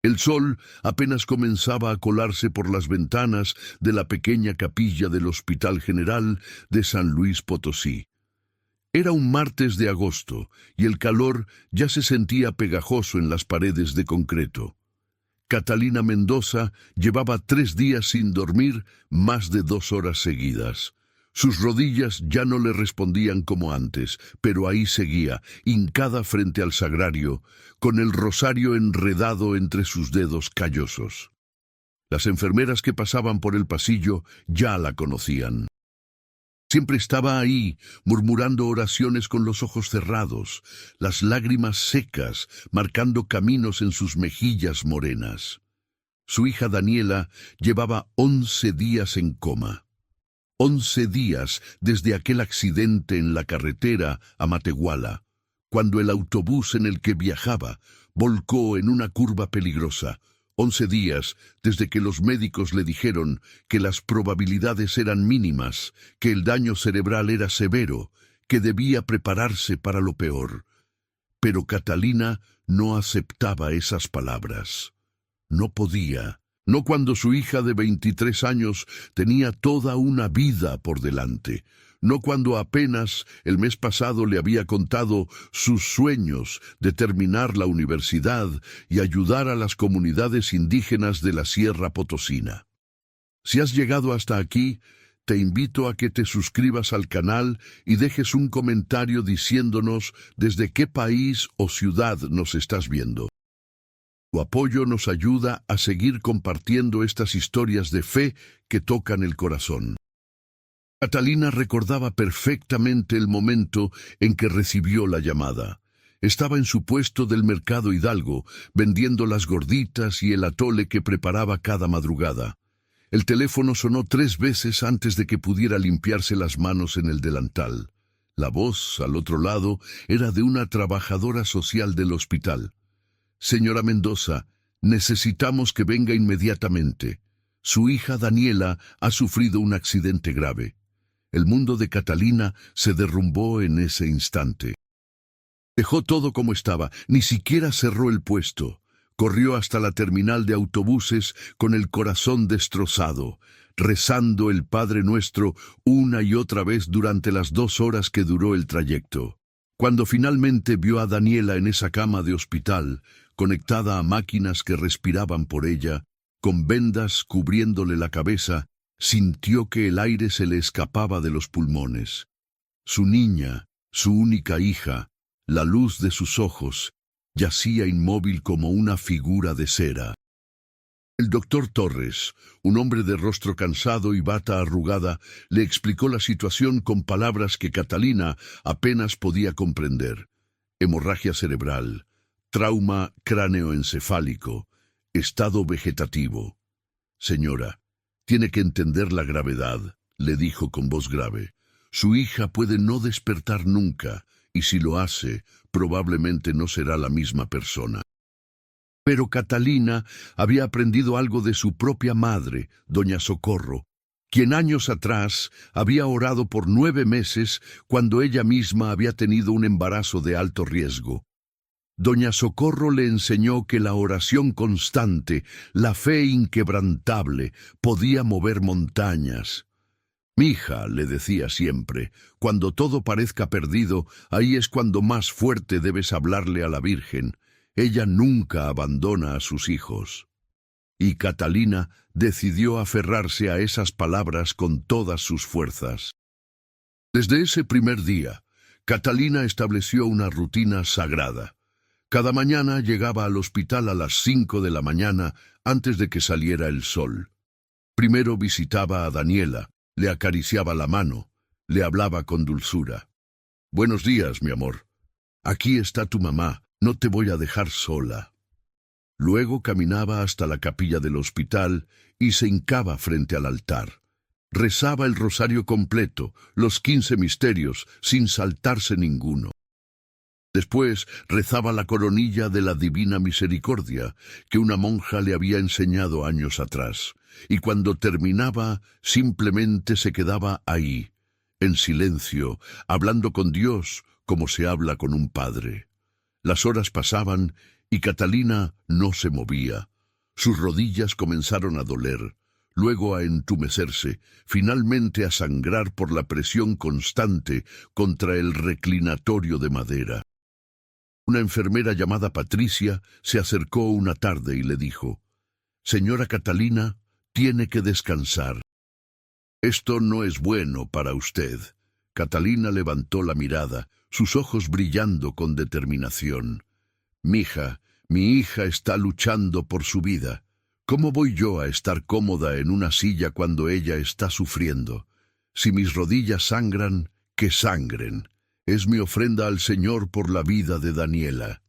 El sol apenas comenzaba a colarse por las ventanas de la pequeña capilla del Hospital General de San Luis Potosí. Era un martes de agosto y el calor ya se sentía pegajoso en las paredes de concreto. Catalina Mendoza llevaba 3 días sin dormir más de 2 horas seguidas. Sus rodillas ya no le respondían como antes, pero ahí seguía, hincada frente al sagrario, con el rosario enredado entre sus dedos callosos. Las enfermeras que pasaban por el pasillo ya la conocían. Siempre estaba ahí, murmurando oraciones con los ojos cerrados, las lágrimas secas, marcando caminos en sus mejillas morenas. Su hija Daniela llevaba 11 días en coma. 11 días desde aquel accidente en la carretera a Matehuala, cuando el autobús en el que viajaba volcó en una curva peligrosa. 11 días desde que los médicos le dijeron que las probabilidades eran mínimas, que el daño cerebral era severo, que debía prepararse para lo peor. Pero Catalina no aceptaba esas palabras. No podía, no cuando su hija de 23 años tenía toda una vida por delante. No cuando apenas el mes pasado le había contado sus sueños de terminar la universidad y ayudar a las comunidades indígenas de la Sierra Potosina. Si has llegado hasta aquí, te invito a que te suscribas al canal y dejes un comentario diciéndonos desde qué país o ciudad nos estás viendo. Tu apoyo nos ayuda a seguir compartiendo estas historias de fe que tocan el corazón. Catalina recordaba perfectamente el momento en que recibió la llamada. Estaba en su puesto del Mercado Hidalgo, vendiendo las gorditas y el atole que preparaba cada madrugada. El teléfono sonó 3 veces antes de que pudiera limpiarse las manos en el delantal. La voz, al otro lado, era de una trabajadora social del hospital. «Señora Mendoza, necesitamos que venga inmediatamente. Su hija Daniela ha sufrido un accidente grave». El mundo de Catalina se derrumbó en ese instante. Dejó todo como estaba, ni siquiera cerró el puesto. Corrió hasta la terminal de autobuses con el corazón destrozado, rezando el Padre Nuestro una y otra vez durante las 2 horas que duró el trayecto. Cuando finalmente vio a Daniela en esa cama de hospital, conectada a máquinas que respiraban por ella, con vendas cubriéndole la cabeza, sintió que el aire se le escapaba de los pulmones. Su niña, su única hija, la luz de sus ojos, yacía inmóvil como una figura de cera. El doctor Torres, un hombre de rostro cansado y bata arrugada, le explicó la situación con palabras que Catalina apenas podía comprender. Hemorragia cerebral, trauma cráneoencefálico, estado vegetativo. Señora, tiene que entender la gravedad, le dijo con voz grave. Su hija puede no despertar nunca, y si lo hace, probablemente no será la misma persona. Pero Catalina había aprendido algo de su propia madre, doña Socorro, quien años atrás había orado por 9 meses cuando ella misma había tenido un embarazo de alto riesgo. Doña Socorro le enseñó que la oración constante, la fe inquebrantable, podía mover montañas. «Mija», le decía siempre, «cuando todo parezca perdido, ahí es cuando más fuerte debes hablarle a la Virgen. Ella nunca abandona a sus hijos». Y Catalina decidió aferrarse a esas palabras con todas sus fuerzas. Desde ese primer día, Catalina estableció una rutina sagrada. Cada mañana llegaba al hospital a las 5 de la mañana antes de que saliera el sol. Primero visitaba a Daniela, le acariciaba la mano, le hablaba con dulzura. «Buenos días, mi amor. Aquí está tu mamá, no te voy a dejar sola». Luego caminaba hasta la capilla del hospital y se hincaba frente al altar. Rezaba el rosario completo, los 15 misterios, sin saltarse ninguno. Después rezaba la coronilla de la Divina Misericordia, que una monja le había enseñado años atrás, y cuando terminaba simplemente se quedaba ahí, en silencio, hablando con Dios como se habla con un padre. Las horas pasaban y Catalina no se movía, Sus rodillas comenzaron a doler, luego a entumecerse, finalmente a sangrar por la presión constante contra el reclinatorio de madera. Una enfermera llamada Patricia se acercó una tarde y le dijo: «Señora Catalina, tiene que descansar». «Esto no es bueno para usted». Catalina levantó la mirada, sus ojos brillando con determinación. «Mija, mi hija está luchando por su vida. ¿Cómo voy yo a estar cómoda en una silla cuando ella está sufriendo? Si mis rodillas sangran, que sangren. Es mi ofrenda al Señor por la vida de Daniela».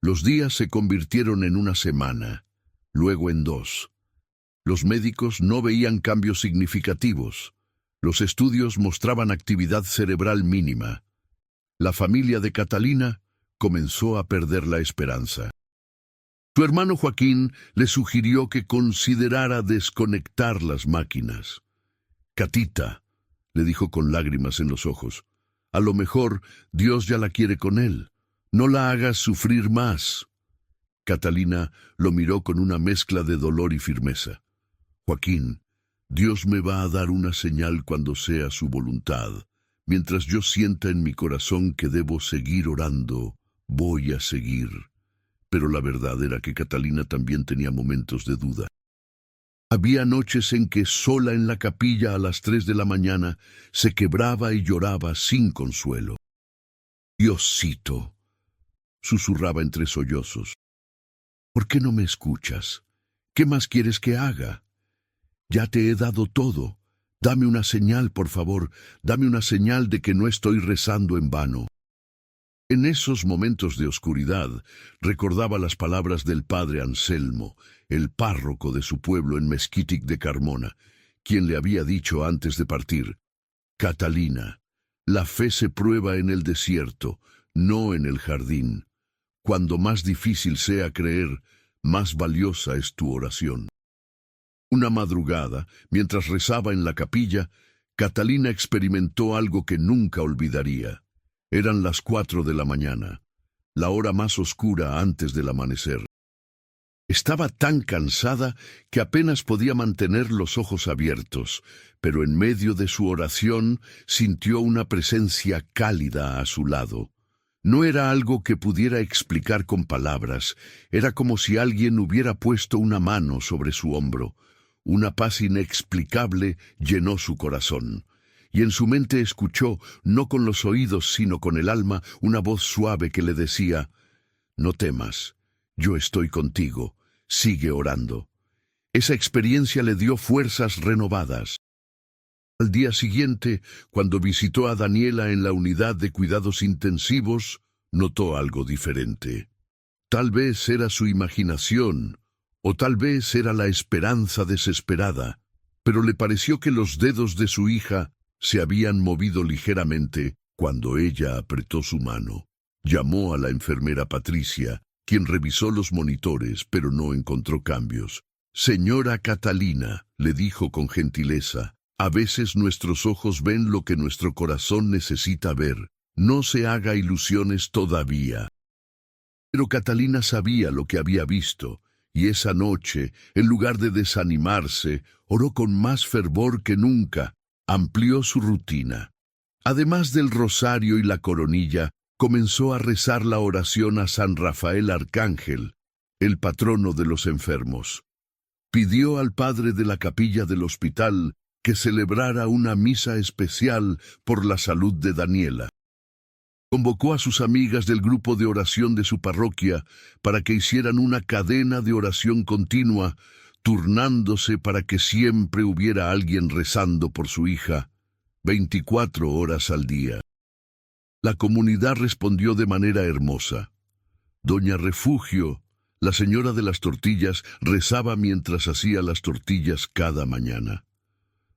Los días se convirtieron en una semana, luego en 2. Los médicos no veían cambios significativos. Los estudios mostraban actividad cerebral mínima. La familia de Catalina comenzó a perder la esperanza. Su hermano Joaquín le sugirió que considerara desconectar las máquinas. «Catita», le dijo con lágrimas en los ojos, «a lo mejor Dios ya la quiere con él. No la hagas sufrir más». Catalina lo miró con una mezcla de dolor y firmeza. «Joaquín, Dios me va a dar una señal cuando sea su voluntad. Mientras yo sienta en mi corazón que debo seguir orando, voy a seguir». Pero la verdad era que Catalina también tenía momentos de duda. Había noches en que sola en la capilla a las 3 de la mañana se quebraba y lloraba sin consuelo. «Diosito», susurraba entre sollozos, «¿por qué no me escuchas? ¿Qué más quieres que haga? Ya te he dado todo. Dame una señal, por favor, dame una señal de que no estoy rezando en vano». En esos momentos de oscuridad, recordaba las palabras del padre Anselmo, el párroco de su pueblo en Mezquitic de Carmona, quien le había dicho antes de partir: «Catalina, la fe se prueba en el desierto, no en el jardín. Cuando más difícil sea creer, más valiosa es tu oración». Una madrugada, mientras rezaba en la capilla, Catalina experimentó algo que nunca olvidaría. Eran las 4 de la mañana, la hora más oscura antes del amanecer. Estaba tan cansada que apenas podía mantener los ojos abiertos, pero en medio de su oración sintió una presencia cálida a su lado. No era algo que pudiera explicar con palabras, era como si alguien hubiera puesto una mano sobre su hombro. Una paz inexplicable llenó su corazón. Y en su mente escuchó, no con los oídos sino con el alma, una voz suave que le decía: «No temas, yo estoy contigo, sigue orando». Esa experiencia le dio fuerzas renovadas. Al día siguiente, cuando visitó a Daniela en la unidad de cuidados intensivos, notó algo diferente. Tal vez era su imaginación, o tal vez era la esperanza desesperada, pero le pareció que los dedos de su hija se habían movido ligeramente cuando ella apretó su mano. Llamó a la enfermera Patricia, quien revisó los monitores, pero no encontró cambios. «Señora Catalina», le dijo con gentileza, «a veces nuestros ojos ven lo que nuestro corazón necesita ver. No se haga ilusiones todavía». Pero Catalina sabía lo que había visto, y esa noche, en lugar de desanimarse, oró con más fervor que nunca. Amplió su rutina. Además del rosario y la coronilla, comenzó a rezar la oración a San Rafael Arcángel, el patrono de los enfermos. Pidió al padre de la capilla del hospital que celebrara una misa especial por la salud de Daniela. Convocó a sus amigas del grupo de oración de su parroquia para que hicieran una cadena de oración continua, turnándose para que siempre hubiera alguien rezando por su hija, 24 horas al día. La comunidad respondió de manera hermosa. Doña Refugio, la señora de las tortillas, rezaba mientras hacía las tortillas cada mañana.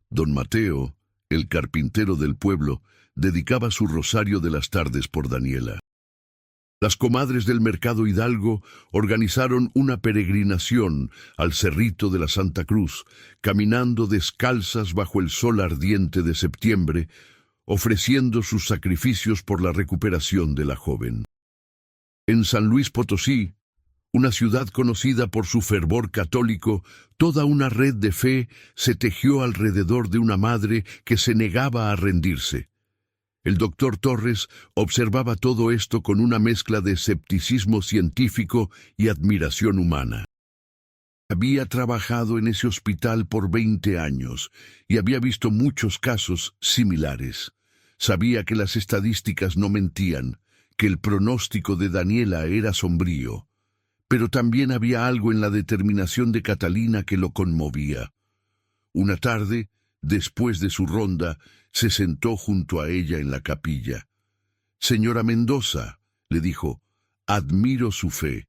Don Mateo, el carpintero del pueblo, dedicaba su rosario de las tardes por Daniela. Las comadres del mercado Hidalgo organizaron una peregrinación al Cerrito de la Santa Cruz, caminando descalzas bajo el sol ardiente de septiembre, ofreciendo sus sacrificios por la recuperación de la joven. En San Luis Potosí, Una ciudad conocida por su fervor católico, toda una red de fe se tejió alrededor de una madre que se negaba a rendirse. El doctor Torres observaba todo esto con una mezcla de escepticismo científico y admiración humana. Había trabajado en ese hospital por 20 años y había visto muchos casos similares. Sabía que las estadísticas no mentían, que el pronóstico de Daniela era sombrío. Pero también había algo en la determinación de Catalina que lo conmovía. Una tarde, después de su ronda, se sentó junto a ella en la capilla. «Señora Mendoza», le dijo, «admiro su fe.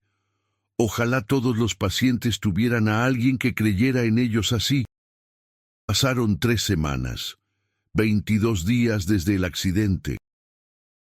Ojalá todos los pacientes tuvieran a alguien que creyera en ellos así». Pasaron 3 semanas, 22 días desde el accidente.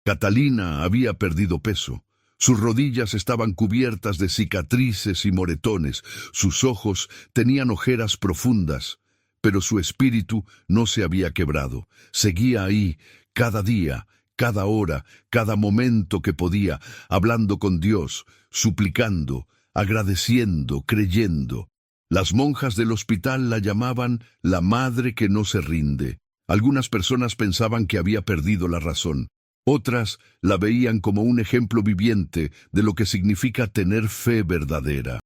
Catalina había perdido peso. Sus rodillas estaban cubiertas de cicatrices y moretones, sus ojos tenían ojeras profundas, pero su espíritu no se había quebrado. Seguía ahí, cada día, cada hora, cada momento que podía, hablando con Dios, suplicando, agradeciendo, creyendo. Las monjas del hospital la llamaban la madre que no se rinde. Algunas personas pensaban que había perdido la razón. Otras la veían como un ejemplo viviente de lo que significa tener fe verdadera.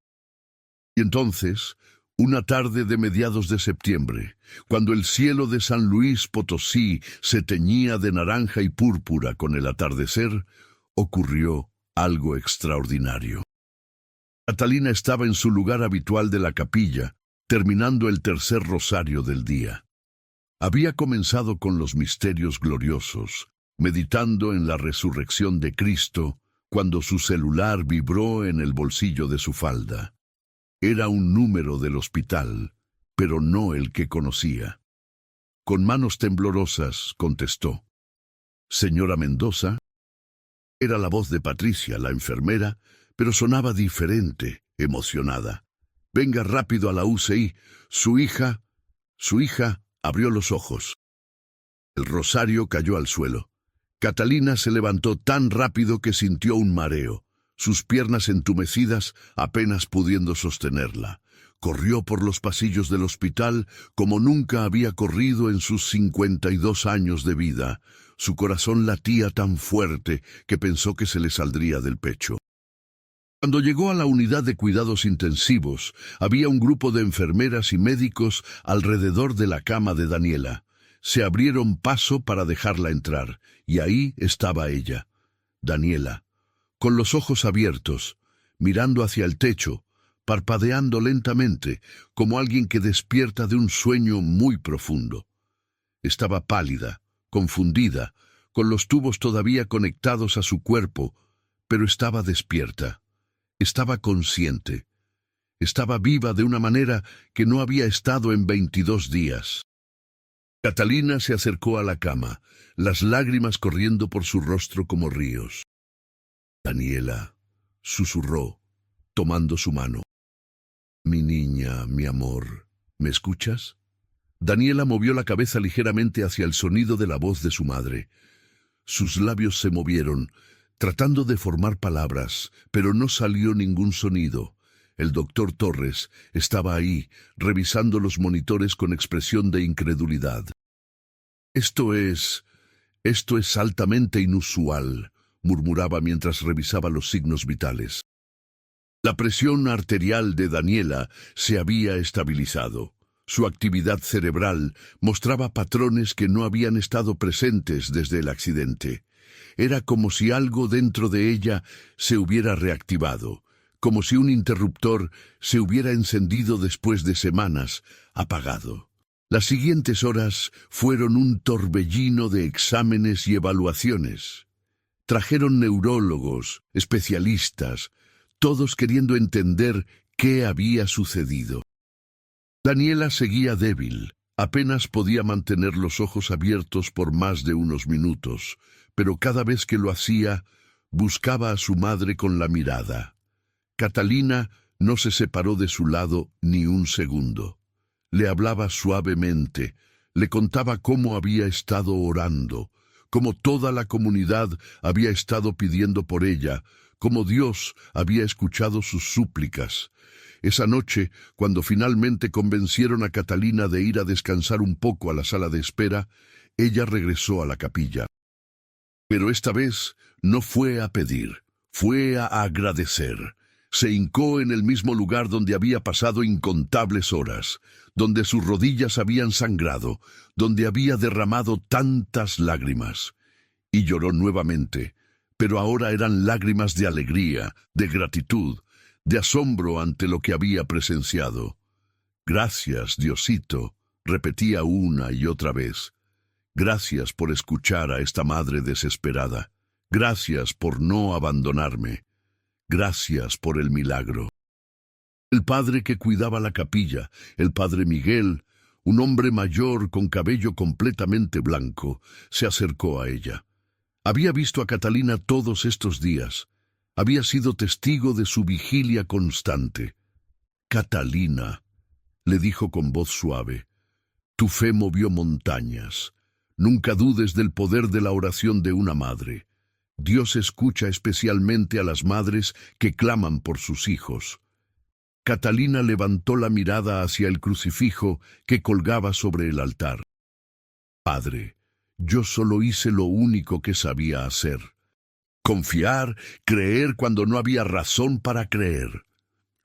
Y entonces, una tarde de mediados de septiembre, cuando el cielo de San Luis Potosí se teñía de naranja y púrpura con el atardecer, ocurrió algo extraordinario. Catalina estaba en su lugar habitual de la capilla, terminando el tercer rosario del día. Había comenzado con los misterios gloriosos, meditando en la resurrección de Cristo, cuando su celular vibró en el bolsillo de su falda. Era un número del hospital, pero no el que conocía. Con manos temblorosas contestó. «Señora Mendoza». Era la voz de Patricia, la enfermera, pero sonaba diferente, emocionada. «Venga rápido a la UCI. Su hija abrió los ojos». El rosario cayó al suelo. Catalina se levantó tan rápido que sintió un mareo, sus piernas entumecidas apenas pudiendo sostenerla. Corrió por los pasillos del hospital como nunca había corrido en sus 52 años de vida. Su corazón latía tan fuerte que pensó que se le saldría del pecho. Cuando llegó a la unidad de cuidados intensivos, había un grupo de enfermeras y médicos alrededor de la cama de Daniela. Se abrieron paso para dejarla entrar, y ahí estaba ella, Daniela, con los ojos abiertos, mirando hacia el techo, parpadeando lentamente, como alguien que despierta de un sueño muy profundo. Estaba pálida, confundida, con los tubos todavía conectados a su cuerpo, pero estaba despierta, estaba consciente, estaba viva de una manera que no había estado en 22 días. Catalina se acercó a la cama, las lágrimas corriendo por su rostro como ríos. «Daniela», susurró, tomando su mano. «Mi niña, mi amor, ¿me escuchas?» Daniela movió la cabeza ligeramente hacia el sonido de la voz de su madre. Sus labios se movieron, tratando de formar palabras, pero no salió ningún sonido. El doctor Torres estaba ahí, revisando los monitores con expresión de incredulidad. Esto es altamente inusual», murmuraba mientras revisaba los signos vitales. La presión arterial de Daniela se había estabilizado. Su actividad cerebral mostraba patrones que no habían estado presentes desde el accidente. Era como si algo dentro de ella se hubiera reactivado, como si un interruptor se hubiera encendido después de semanas, apagado. Las siguientes horas fueron un torbellino de exámenes y evaluaciones. Trajeron neurólogos, especialistas, todos queriendo entender qué había sucedido. Daniela seguía débil, apenas podía mantener los ojos abiertos por más de unos minutos, pero cada vez que lo hacía, buscaba a su madre con la mirada. Catalina no se separó de su lado ni un segundo. Le hablaba suavemente, le contaba cómo había estado orando, cómo toda la comunidad había estado pidiendo por ella, como Dios había escuchado sus súplicas. Esa noche, cuando finalmente convencieron a Catalina de ir a descansar un poco a la sala de espera, ella regresó a la capilla. Pero esta vez no fue a pedir, fue a agradecer. Se hincó en el mismo lugar donde había pasado incontables horas, donde sus rodillas habían sangrado, donde había derramado tantas lágrimas. Y lloró nuevamente, pero ahora eran lágrimas de alegría, de gratitud, de asombro ante lo que había presenciado. Gracias, Diosito, repetía una y otra vez. Gracias por escuchar a esta madre desesperada. Gracias por no abandonarme. Gracias por el milagro. El padre que cuidaba la capilla, el padre Miguel, un hombre mayor con cabello completamente blanco, se acercó a ella. Había visto a Catalina todos estos días. Había sido testigo de su vigilia constante. Catalina, le dijo con voz suave, tu fe movió montañas. Nunca dudes del poder de la oración de una madre. Dios escucha especialmente a las madres que claman por sus hijos. Catalina levantó la mirada hacia el crucifijo que colgaba sobre el altar. Padre, yo solo hice lo único que sabía hacer. Confiar, creer cuando no había razón para creer.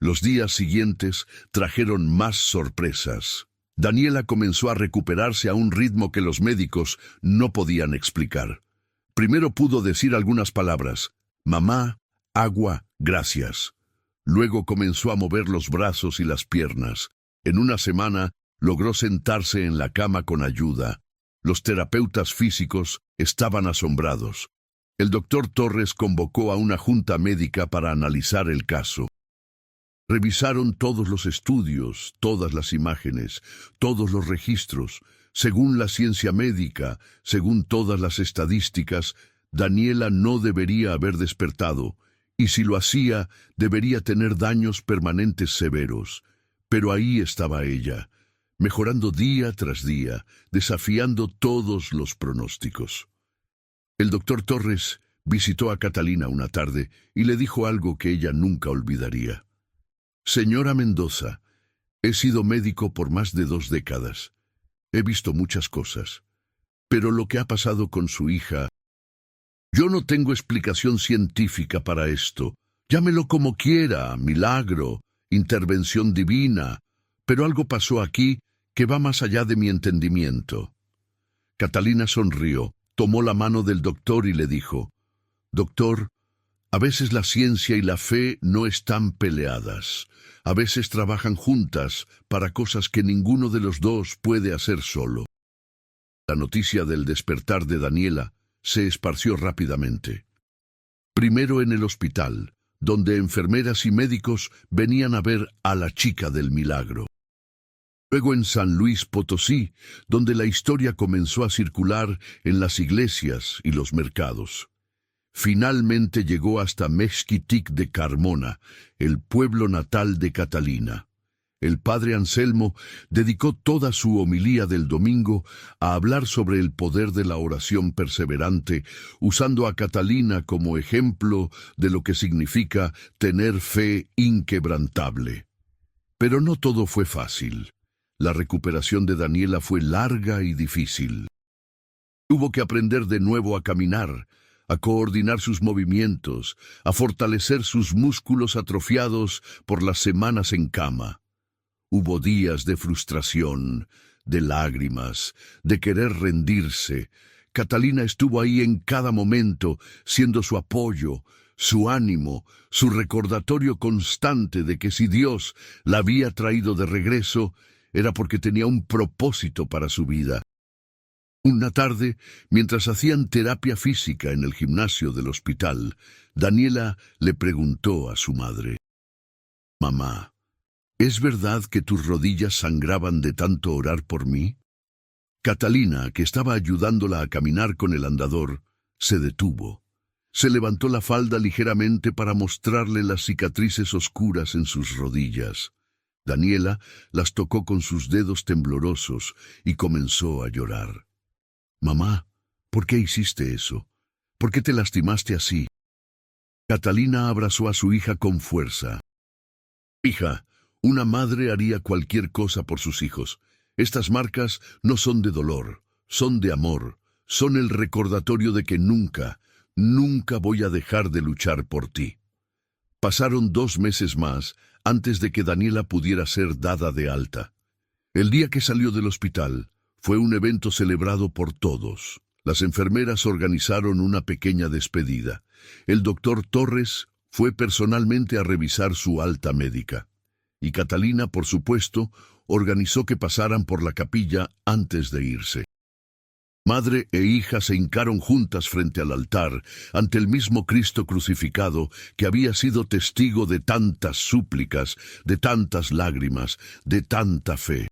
Los días siguientes trajeron más sorpresas. Daniela comenzó a recuperarse a un ritmo que los médicos no podían explicar. Primero pudo decir algunas palabras: mamá, agua, gracias. Luego comenzó a mover los brazos y las piernas. En una semana logró sentarse en la cama con ayuda. Los terapeutas físicos estaban asombrados. El doctor Torres convocó a una junta médica para analizar el caso. Revisaron todos los estudios, todas las imágenes, todos los registros. Según la ciencia médica, según todas las estadísticas, Daniela no debería haber despertado, y si lo hacía, debería tener daños permanentes severos. Pero ahí estaba ella, mejorando día tras día, desafiando todos los pronósticos. El doctor Torres visitó a Catalina una tarde y le dijo algo que ella nunca olvidaría. Señora Mendoza, he sido médico por más de 2 décadas. He visto muchas cosas. Pero lo que ha pasado con su hija... Yo no tengo explicación científica para esto. Llámelo como quiera, milagro, intervención divina. Pero algo pasó aquí que va más allá de mi entendimiento. Catalina sonrió, tomó la mano del doctor y le dijo: Doctor, a veces la ciencia y la fe no están peleadas. A veces trabajan juntas para cosas que ninguno de los dos puede hacer solo. La noticia del despertar de Daniela se esparció rápidamente. Primero en el hospital, donde enfermeras y médicos venían a ver a la chica del milagro. Luego en San Luis Potosí, donde la historia comenzó a circular en las iglesias y los mercados. Finalmente llegó hasta Mexquitic de Carmona, el pueblo natal de Catalina. El padre Anselmo dedicó toda su homilía del domingo a hablar sobre el poder de la oración perseverante, usando a Catalina como ejemplo de lo que significa tener fe inquebrantable. Pero no todo fue fácil. La recuperación de Daniela fue larga y difícil. Tuvo que aprender de nuevo a caminar, a coordinar sus movimientos, a fortalecer sus músculos atrofiados por las semanas en cama. Hubo días de frustración, de lágrimas, de querer rendirse. Catalina estuvo ahí en cada momento, siendo su apoyo, su ánimo, su recordatorio constante de que si Dios la había traído de regreso, era porque tenía un propósito para su vida. Una tarde, mientras hacían terapia física en el gimnasio del hospital, Daniela le preguntó a su madre: Mamá, ¿es verdad que tus rodillas sangraban de tanto orar por mí? Catalina, que estaba ayudándola a caminar con el andador, se detuvo. Se levantó la falda ligeramente para mostrarle las cicatrices oscuras en sus rodillas. Daniela las tocó con sus dedos temblorosos y comenzó a llorar. Mamá, ¿por qué hiciste eso? ¿Por qué te lastimaste así? Catalina abrazó a su hija con fuerza. Hija, una madre haría cualquier cosa por sus hijos. Estas marcas no son de dolor, son de amor, son el recordatorio de que nunca, nunca voy a dejar de luchar por ti. Pasaron 2 meses más antes de que Daniela pudiera ser dada de alta. El día que salió del hospital fue un evento celebrado por todos. Las enfermeras organizaron una pequeña despedida. El doctor Torres fue personalmente a revisar su alta médica. Y Catalina, por supuesto, organizó que pasaran por la capilla antes de irse. Madre e hija se hincaron juntas frente al altar, ante el mismo Cristo crucificado que había sido testigo de tantas súplicas, de tantas lágrimas, de tanta fe.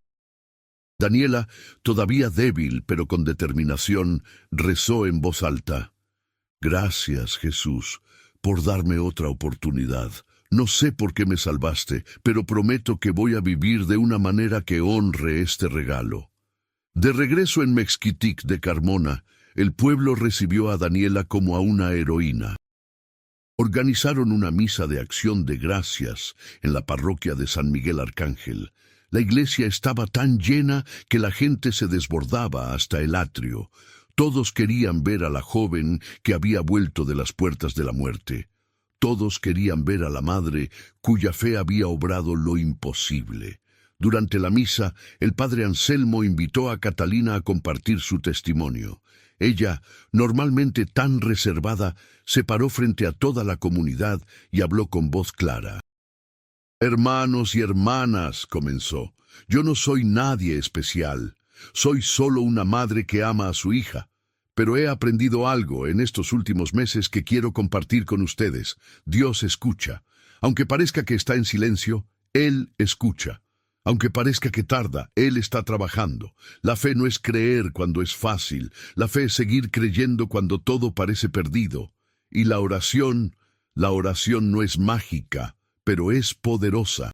Daniela, todavía débil pero con determinación, rezó en voz alta: Gracias, Jesús, por darme otra oportunidad. No sé por qué me salvaste, pero prometo que voy a vivir de una manera que honre este regalo. De regreso en Mexquitic de Carmona, el pueblo recibió a Daniela como a una heroína. Organizaron una misa de acción de gracias en la parroquia de San Miguel Arcángel. La iglesia estaba tan llena que la gente se desbordaba hasta el atrio. Todos querían ver a la joven que había vuelto de las puertas de la muerte. Todos querían ver a la madre cuya fe había obrado lo imposible. Durante la misa, el padre Anselmo invitó a Catalina a compartir su testimonio. Ella, normalmente tan reservada, se paró frente a toda la comunidad y habló con voz clara. Hermanos y hermanas, comenzó, yo no soy nadie especial. Soy solo una madre que ama a su hija. Pero he aprendido algo en estos últimos meses que quiero compartir con ustedes. Dios escucha. Aunque parezca que está en silencio, Él escucha. Aunque parezca que tarda, Él está trabajando. La fe no es creer cuando es fácil. La fe es seguir creyendo cuando todo parece perdido. Y la oración no es mágica, pero es poderosa.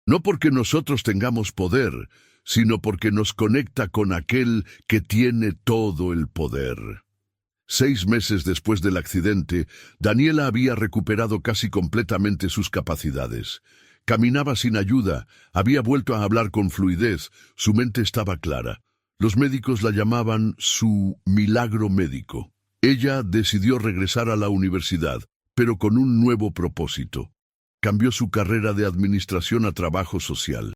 No porque nosotros tengamos poder, sino porque nos conecta con aquel que tiene todo el poder. 6 meses después del accidente, Daniela había recuperado casi completamente sus capacidades. Caminaba sin ayuda, había vuelto a hablar con fluidez, su mente estaba clara. Los médicos la llamaban su milagro médico. Ella decidió regresar a la universidad, pero con un nuevo propósito. Cambió su carrera de administración a trabajo social.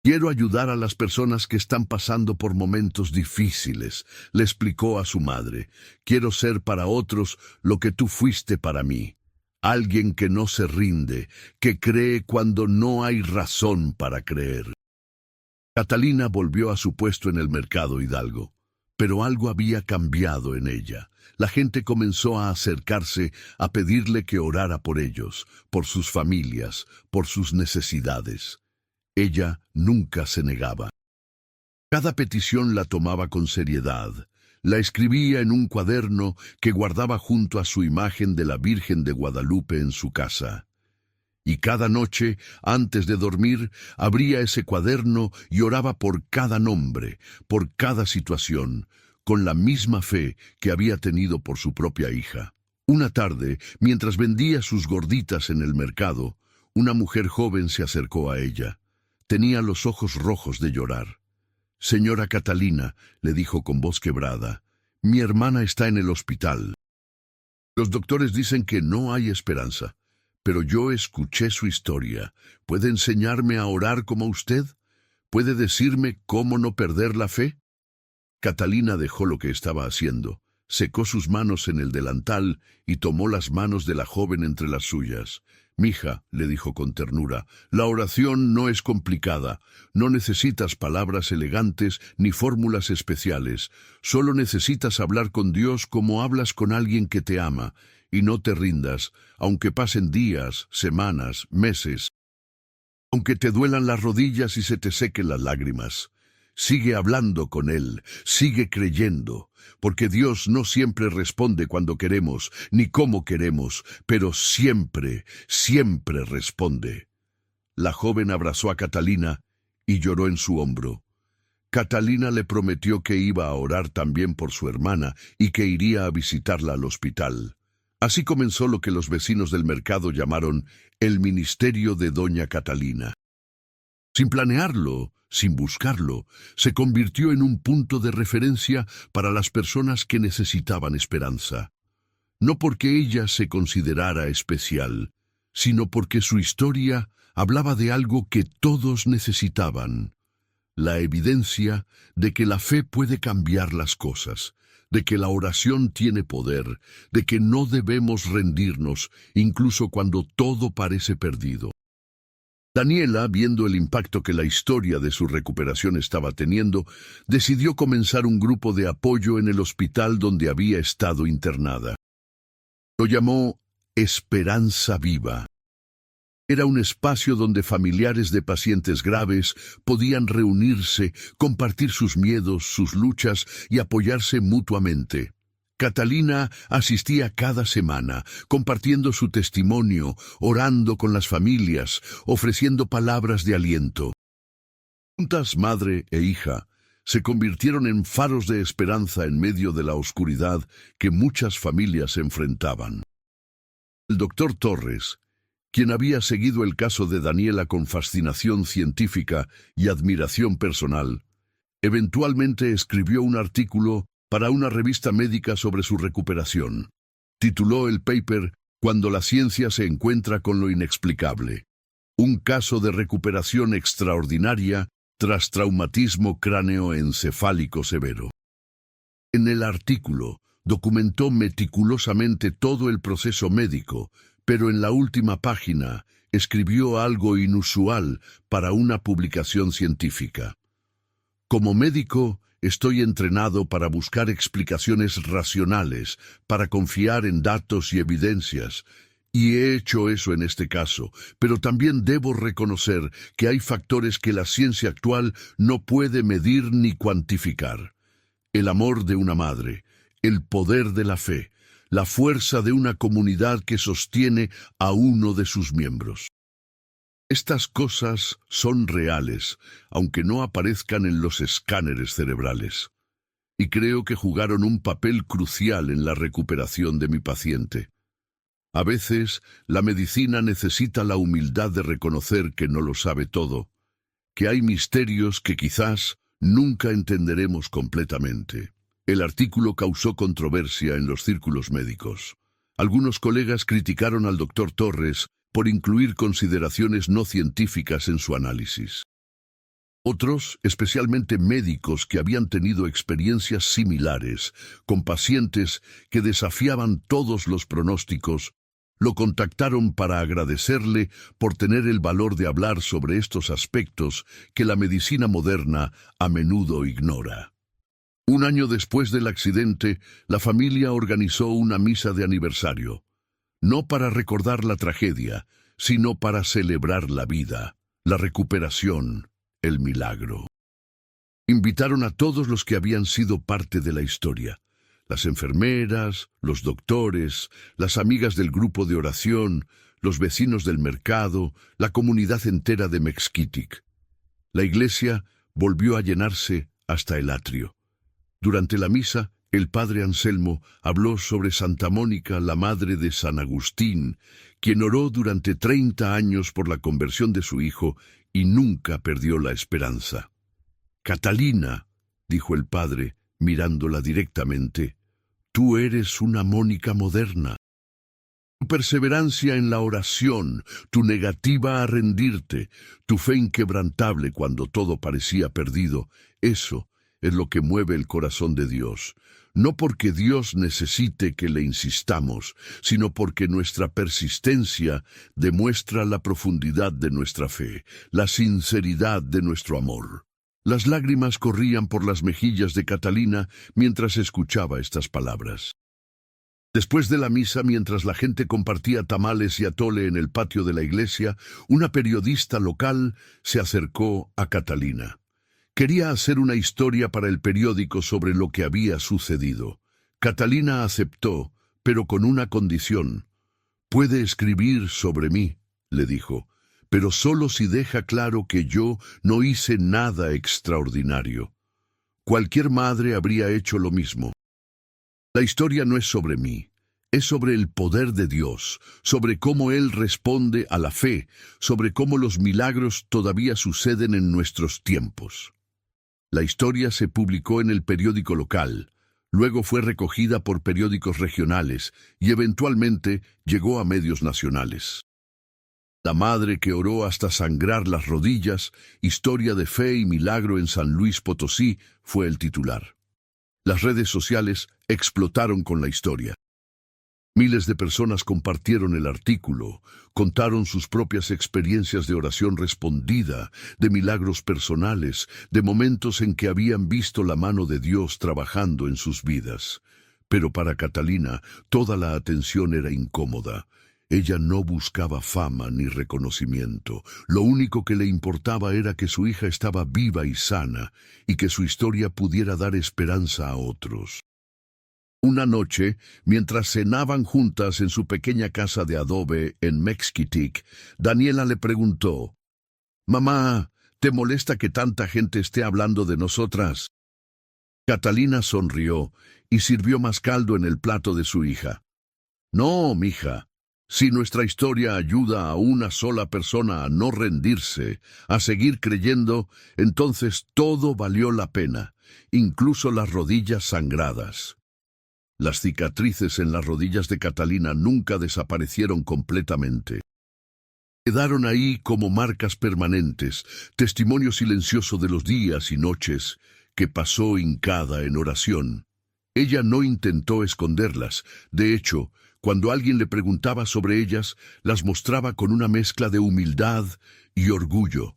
Quiero ayudar a las personas que están pasando por momentos difíciles, le explicó a su madre. Quiero ser para otros lo que tú fuiste para mí. Alguien que no se rinde, que cree cuando no hay razón para creer. Catalina volvió a su puesto en el mercado Hidalgo, pero algo había cambiado en ella. La gente comenzó a acercarse a pedirle que orara por ellos, por sus familias, por sus necesidades. Ella nunca se negaba. Cada petición la tomaba con seriedad. La escribía en un cuaderno que guardaba junto a su imagen de la Virgen de Guadalupe en su casa. Y cada noche, antes de dormir, abría ese cuaderno y oraba por cada nombre, por cada situación, con la misma fe que había tenido por su propia hija. Una tarde, mientras vendía sus gorditas en el mercado, una mujer joven se acercó a ella. Tenía los ojos rojos de llorar. Señora Catalina, le dijo con voz quebrada, mi hermana está en el hospital. Los doctores dicen que no hay esperanza, pero yo escuché su historia. ¿Puede enseñarme a orar como usted? ¿Puede decirme cómo no perder la fe? Catalina dejó lo que estaba haciendo, secó sus manos en el delantal y tomó las manos de la joven entre las suyas. Mija, le dijo con ternura, la oración no es complicada, no necesitas palabras elegantes ni fórmulas especiales, solo necesitas hablar con Dios como hablas con alguien que te ama, y no te rindas, aunque pasen días, semanas, meses, aunque te duelan las rodillas y se te sequen las lágrimas. Sigue hablando con Él, sigue creyendo, porque Dios no siempre responde cuando queremos, ni cómo queremos, pero siempre, siempre responde. La joven abrazó a Catalina y lloró en su hombro. Catalina le prometió que iba a orar también por su hermana y que iría a visitarla al hospital. Así comenzó lo que los vecinos del mercado llamaron el ministerio de Doña Catalina. Sin planearlo, sin buscarlo, se convirtió en un punto de referencia para las personas que necesitaban esperanza. No porque ella se considerara especial, sino porque su historia hablaba de algo que todos necesitaban: la evidencia de que la fe puede cambiar las cosas, de que la oración tiene poder, de que no debemos rendirnos, incluso cuando todo parece perdido. Daniela, viendo el impacto que la historia de su recuperación estaba teniendo, decidió comenzar un grupo de apoyo en el hospital donde había estado internada. Lo llamó Esperanza Viva. Era un espacio donde familiares de pacientes graves podían reunirse, compartir sus miedos, sus luchas y apoyarse mutuamente. Catalina asistía cada semana, compartiendo su testimonio, orando con las familias, ofreciendo palabras de aliento. Juntas, madre e hija, se convirtieron en faros de esperanza en medio de la oscuridad que muchas familias enfrentaban. El doctor Torres, quien había seguido el caso de Daniela con fascinación científica y admiración personal, eventualmente escribió un artículo para una revista médica sobre su recuperación. Tituló el paper "Cuando la ciencia se encuentra con lo inexplicable. Un caso de recuperación extraordinaria tras traumatismo cráneoencefálico severo". En el artículo documentó meticulosamente todo el proceso médico, pero en la última página escribió algo inusual para una publicación científica. Como médico, estoy entrenado para buscar explicaciones racionales, para confiar en datos y evidencias, y he hecho eso en este caso, pero también debo reconocer que hay factores que la ciencia actual no puede medir ni cuantificar. El amor de una madre, el poder de la fe, la fuerza de una comunidad que sostiene a uno de sus miembros. Estas cosas son reales, aunque no aparezcan en los escáneres cerebrales. Y creo que jugaron un papel crucial en la recuperación de mi paciente. A veces, la medicina necesita la humildad de reconocer que no lo sabe todo, que hay misterios que quizás nunca entenderemos completamente. El artículo causó controversia en los círculos médicos. Algunos colegas criticaron al doctor Torres por incluir consideraciones no científicas en su análisis. Otros, especialmente médicos que habían tenido experiencias similares con pacientes que desafiaban todos los pronósticos, lo contactaron para agradecerle por tener el valor de hablar sobre estos aspectos que la medicina moderna a menudo ignora. Un año después del accidente, la familia organizó una misa de aniversario, no para recordar la tragedia, sino para celebrar la vida, la recuperación, el milagro. Invitaron a todos los que habían sido parte de la historia: las enfermeras, los doctores, las amigas del grupo de oración, los vecinos del mercado, la comunidad entera de Mexquitic. La iglesia volvió a llenarse hasta el atrio. Durante la misa, el padre Anselmo habló sobre Santa Mónica, la madre de San Agustín, quien oró durante 30 años por la conversión de su hijo y nunca perdió la esperanza. «Catalina», dijo el padre, mirándola directamente, «tú eres una Mónica moderna. Tu perseverancia en la oración, tu negativa a rendirte, tu fe inquebrantable cuando todo parecía perdido, eso es lo que mueve el corazón de Dios. No porque Dios necesite que le insistamos, sino porque nuestra persistencia demuestra la profundidad de nuestra fe, la sinceridad de nuestro amor». Las lágrimas corrían por las mejillas de Catalina mientras escuchaba estas palabras. Después de la misa, mientras la gente compartía tamales y atole en el patio de la iglesia, una periodista local se acercó a Catalina. Quería hacer una historia para el periódico sobre lo que había sucedido. Catalina aceptó, pero con una condición. «Puede escribir sobre mí», le dijo, «pero solo si deja claro que yo no hice nada extraordinario. Cualquier madre habría hecho lo mismo. La historia no es sobre mí. Es sobre el poder de Dios, sobre cómo Él responde a la fe, sobre cómo los milagros todavía suceden en nuestros tiempos. La historia se publicó en el periódico local, luego fue recogida por periódicos regionales y eventualmente llegó a medios nacionales. La madre que oró hasta sangrar las rodillas, historia de fe y milagro en San Luis Potosí, fue el titular. Las redes sociales explotaron con la historia. Miles de personas compartieron el artículo, contaron sus propias experiencias de oración respondida, de milagros personales, de momentos en que habían visto la mano de Dios trabajando en sus vidas. Pero para Catalina, toda la atención era incómoda. Ella no buscaba fama ni reconocimiento. Lo único que le importaba era que su hija estaba viva y sana, y que su historia pudiera dar esperanza a otros. Una noche, mientras cenaban juntas en su pequeña casa de adobe en Mexquitic, Daniela le preguntó: «Mamá, ¿te molesta que tanta gente esté hablando de nosotras?» Catalina sonrió y sirvió más caldo en el plato de su hija. «No, mija. Si nuestra historia ayuda a una sola persona a no rendirse, a seguir creyendo, entonces todo valió la pena, incluso las rodillas sangradas». Las cicatrices en las rodillas de Catalina nunca desaparecieron completamente. Quedaron ahí como marcas permanentes, testimonio silencioso de los días y noches que pasó hincada en oración. Ella no intentó esconderlas. De hecho, cuando alguien le preguntaba sobre ellas, las mostraba con una mezcla de humildad y orgullo.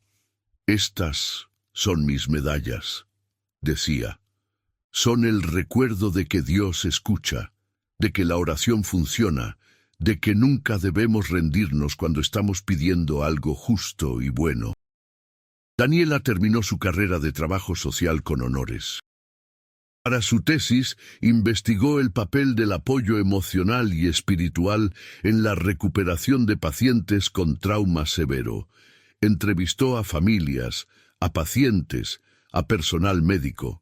«Estas son mis medallas», decía. «Son el recuerdo de que Dios escucha, de que la oración funciona, de que nunca debemos rendirnos cuando estamos pidiendo algo justo y bueno». Daniela terminó su carrera de trabajo social con honores. Para su tesis, investigó el papel del apoyo emocional y espiritual en la recuperación de pacientes con trauma severo. Entrevistó a familias, a pacientes, a personal médico.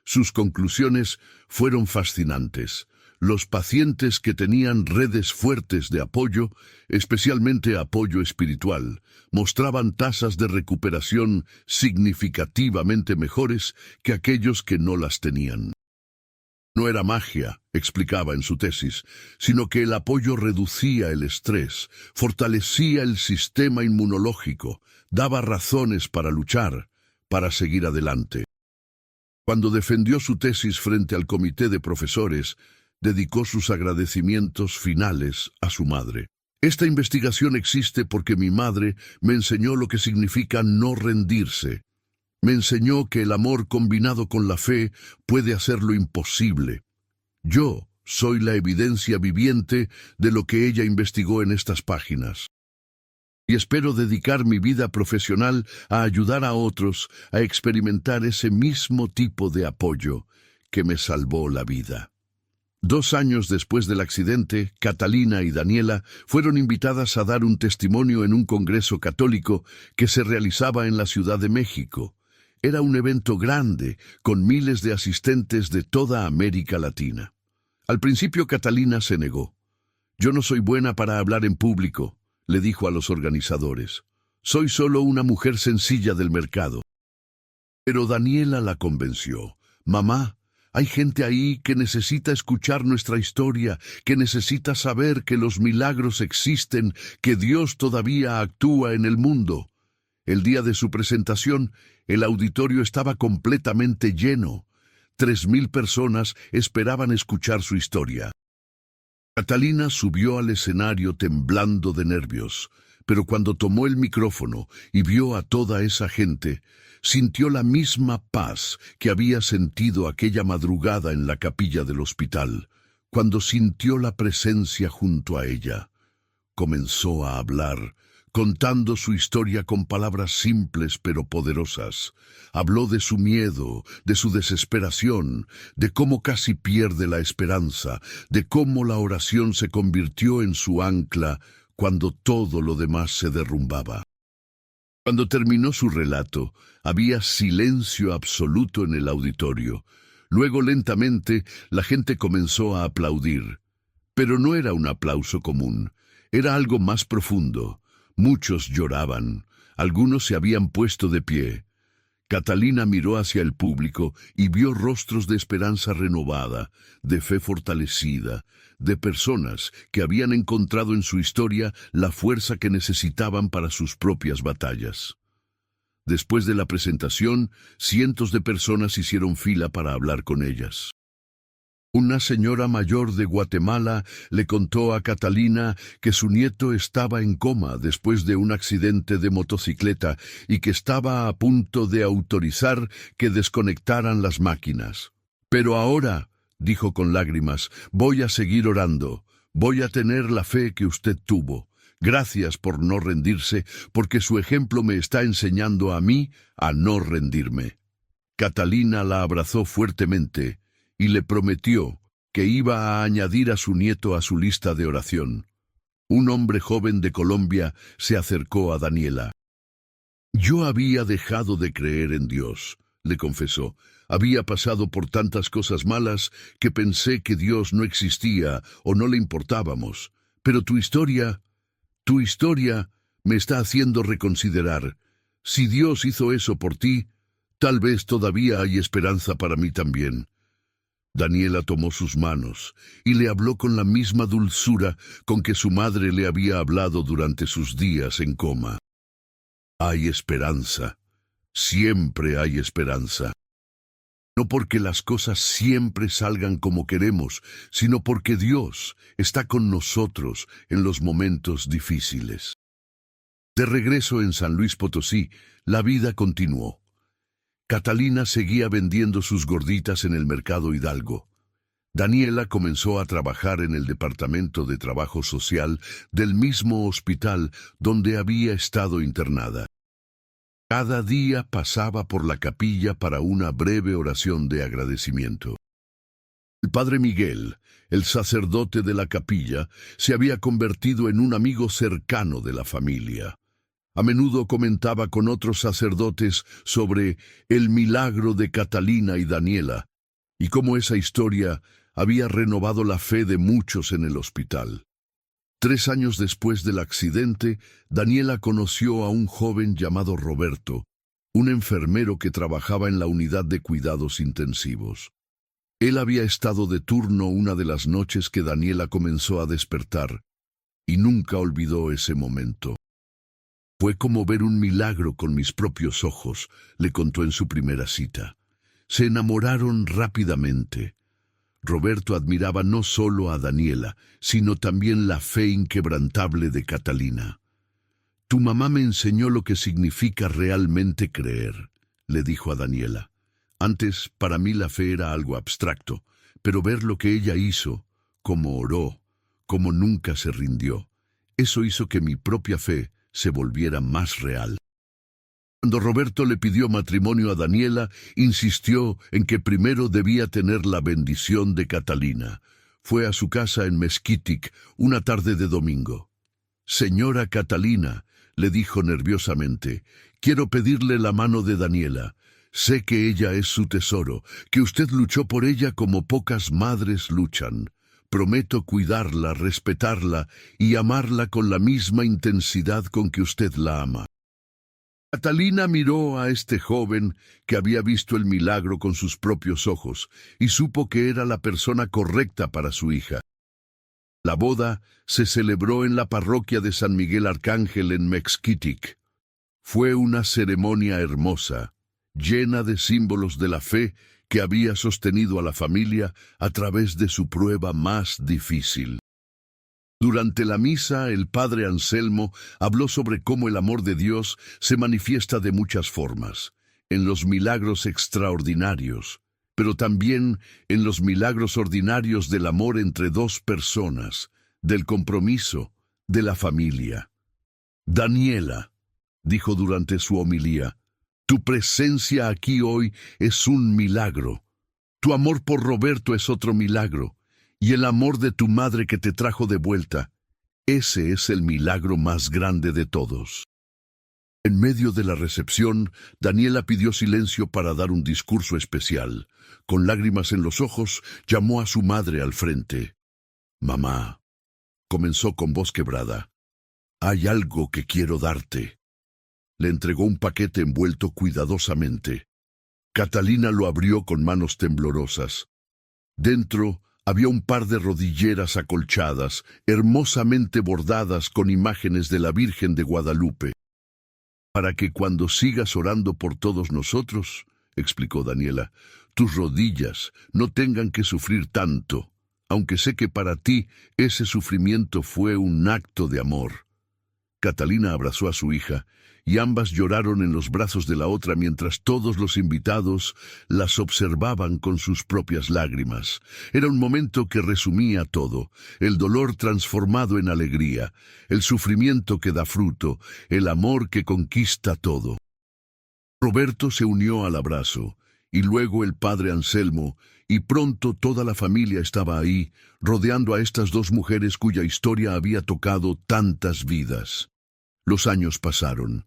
Sus conclusiones fueron fascinantes. Los pacientes que tenían redes fuertes de apoyo, especialmente apoyo espiritual, mostraban tasas de recuperación significativamente mejores que aquellos que no las tenían. No era magia, explicaba en su tesis, sino que el apoyo reducía el estrés, fortalecía el sistema inmunológico, daba razones para luchar, para seguir adelante. Cuando defendió su tesis frente al comité de profesores, dedicó sus agradecimientos finales a su madre. «Esta investigación existe porque mi madre me enseñó lo que significa no rendirse. Me enseñó que el amor combinado con la fe puede hacer lo imposible. Yo soy la evidencia viviente de lo que ella investigó en estas páginas. Y espero dedicar mi vida profesional a ayudar a otros a experimentar ese mismo tipo de apoyo que me salvó la vida». 2 años después del accidente, Catalina y Daniela fueron invitadas a dar un testimonio en un congreso católico que se realizaba en la Ciudad de México. Era un evento grande, con miles de asistentes de toda América Latina. Al principio Catalina se negó. «Yo no soy buena para hablar en público», le dijo a los organizadores. «Soy solo una mujer sencilla del mercado». Pero Daniela la convenció. «Mamá, hay gente ahí que necesita escuchar nuestra historia, que necesita saber que los milagros existen, que Dios todavía actúa en el mundo». El día de su presentación, el auditorio estaba completamente lleno. 3,000 personas esperaban escuchar su historia. Catalina subió al escenario temblando de nervios, pero cuando tomó el micrófono y vio a toda esa gente, sintió la misma paz que había sentido aquella madrugada en la capilla del hospital, cuando sintió la presencia junto a ella. Comenzó a hablar, contando su historia con palabras simples pero poderosas. Habló de su miedo, de su desesperación, de cómo casi pierde la esperanza, de cómo la oración se convirtió en su ancla cuando todo lo demás se derrumbaba. Cuando terminó su relato, había silencio absoluto en el auditorio. Luego, lentamente, la gente comenzó a aplaudir. Pero no era un aplauso común, era algo más profundo. Muchos lloraban, algunos se habían puesto de pie. Catalina miró hacia el público y vio rostros de esperanza renovada, de fe fortalecida, de personas que habían encontrado en su historia la fuerza que necesitaban para sus propias batallas. Después de la presentación, cientos de personas hicieron fila para hablar con ellas. Una señora mayor de Guatemala le contó a Catalina que su nieto estaba en coma después de un accidente de motocicleta y que estaba a punto de autorizar que desconectaran las máquinas. Pero ahora, dijo con lágrimas, voy a seguir orando, voy a tener la fe que usted tuvo. Gracias por no rendirse, porque su ejemplo me está enseñando a mí a no rendirme. Catalina la abrazó fuertemente y le prometió que iba a añadir a su nieto a su lista de oración. Un hombre joven de Colombia se acercó a Daniela. Yo había dejado de creer en Dios, le confesó. Había pasado por tantas cosas malas que pensé que Dios no existía o no le importábamos. Pero tu historia me está haciendo reconsiderar. Si Dios hizo eso por ti, tal vez todavía hay esperanza para mí también. Daniela tomó sus manos y le habló con la misma dulzura con que su madre le había hablado durante sus días en coma. Hay esperanza, siempre hay esperanza. No porque las cosas siempre salgan como queremos, sino porque Dios está con nosotros en los momentos difíciles. De regreso en San Luis Potosí, la vida continuó. Catalina seguía vendiendo sus gorditas en el mercado Hidalgo. Daniela comenzó a trabajar en el departamento de trabajo social del mismo hospital donde había estado internada. Cada día pasaba por la capilla para una breve oración de agradecimiento. El padre Miguel, el sacerdote de la capilla, se había convertido en un amigo cercano de la familia. A menudo comentaba con otros sacerdotes sobre el milagro de Catalina y Daniela, y cómo esa historia había renovado la fe de muchos en el hospital. 3 años después del accidente, Daniela conoció a un joven llamado Roberto, un enfermero que trabajaba en la unidad de cuidados intensivos. Él había estado de turno una de las noches que Daniela comenzó a despertar, y nunca olvidó ese momento. Fue como ver un milagro con mis propios ojos, le contó en su primera cita. Se enamoraron rápidamente. Roberto admiraba no solo a Daniela, sino también la fe inquebrantable de Catalina. Tu mamá me enseñó lo que significa realmente creer, le dijo a Daniela. Antes, para mí la fe era algo abstracto, pero ver lo que ella hizo, cómo oró, cómo nunca se rindió, eso hizo que mi propia fe se volviera más real. Cuando Roberto le pidió matrimonio a Daniela, insistió en que primero debía tener la bendición de Catalina. Fue a su casa en Mezquitic una tarde de domingo. Señora Catalina, le dijo nerviosamente, quiero pedirle la mano de Daniela. Sé que ella es su tesoro, que usted luchó por ella como pocas madres luchan. Prometo cuidarla, respetarla y amarla con la misma intensidad con que usted la ama. Catalina miró a este joven que había visto el milagro con sus propios ojos y supo que era la persona correcta para su hija. La boda se celebró en la parroquia de San Miguel Arcángel en Mezquitic. Fue una ceremonia hermosa, llena de símbolos de la fe que había sostenido a la familia a través de su prueba más difícil. Durante la misa, el padre Anselmo habló sobre cómo el amor de Dios se manifiesta de muchas formas, en los milagros extraordinarios, pero también en los milagros ordinarios del amor entre dos personas, del compromiso, de la familia. Daniela, dijo durante su homilía, tu presencia aquí hoy es un milagro. Tu amor por Roberto es otro milagro. Y el amor de tu madre que te trajo de vuelta, ese es el milagro más grande de todos. En medio de la recepción, Daniela pidió silencio para dar un discurso especial. Con lágrimas en los ojos, llamó a su madre al frente. Mamá, comenzó con voz quebrada, hay algo que quiero darte. Le entregó un paquete envuelto cuidadosamente. Catalina lo abrió con manos temblorosas. Dentro había un par de rodilleras acolchadas, hermosamente bordadas con imágenes de la Virgen de Guadalupe. Para que cuando sigas orando por todos nosotros, explicó Daniela, tus rodillas no tengan que sufrir tanto, aunque sé que para ti ese sufrimiento fue un acto de amor. Catalina abrazó a su hija, y ambas lloraron en los brazos de la otra mientras todos los invitados las observaban con sus propias lágrimas. Era un momento que resumía todo, el dolor transformado en alegría, el sufrimiento que da fruto, el amor que conquista todo. Roberto se unió al abrazo, y luego el padre Anselmo, y pronto toda la familia estaba ahí, rodeando a estas dos mujeres cuya historia había tocado tantas vidas. Los años pasaron.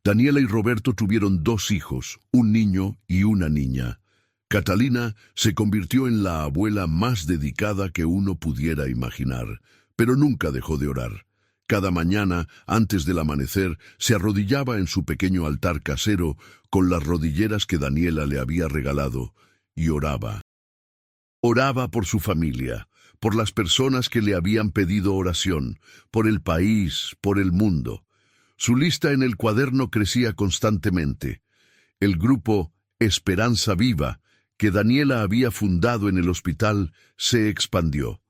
Daniela y Roberto tuvieron 2 hijos, un niño y una niña. Catalina se convirtió en la abuela más dedicada que uno pudiera imaginar, pero nunca dejó de orar. Cada mañana, antes del amanecer, se arrodillaba en su pequeño altar casero con las rodilleras que Daniela le había regalado, y oraba. Oraba por su familia, por las personas que le habían pedido oración, por el país, por el mundo. Su lista en el cuaderno crecía constantemente. El grupo Esperanza Viva, que Daniela había fundado en el hospital, se expandió.